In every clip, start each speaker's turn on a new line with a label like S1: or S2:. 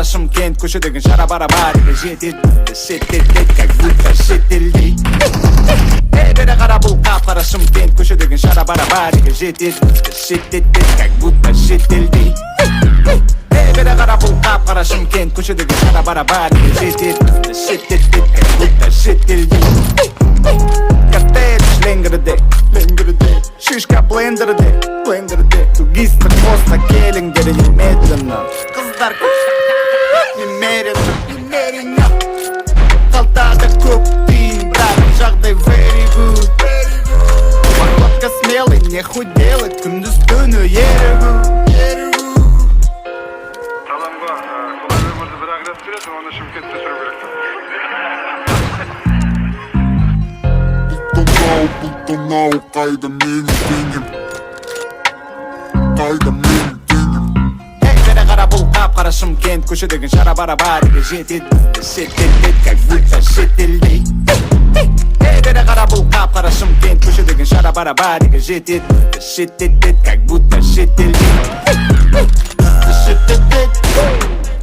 S1: Шымкент көшедегі шара барабариге жетеді шеттетеді как будто шетелде. Бері қара бұл қап-қара Шымкент көшедегі шара барабариге жетеді шеттетеді как будто шетелде. Бері қара бұл қап-қара Шымкент көшедегі шара барабариге жетеді шеттетеді как будто шетелде. Коттедж ленгірде шишка блендерде тугистік поста келіңдер немедленно. Қыздар немерено қалтада көп тиын бірақ жағдай very good. Походка смелый, не худелый, күндіз түні ерігу.
S2: Саламға, Құлай өмірді бір ағырас бересің, оны Шымкентте жүру керек.
S3: Бұлтонау қайда менің теңім, қайда менің теңім.
S1: Бері қара бұл қап-қара Шымкент көшедегі шара барабариге жетеді шеттетеді как будто шетелде. Бері қара бұл қап-қара Шымкент көшедегі шара барабариге жетеді шеттетеді как будто шетелде. Бізді шеттетеді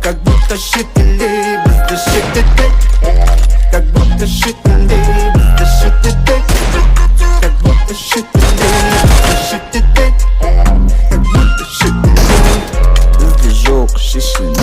S1: как будто шетелде. Бізді шеттетеді как будто шетелде. Бізді шеттетеді как будто шетелде. Бізді шеттетеді как будто шетелде. Bizde yok şişlik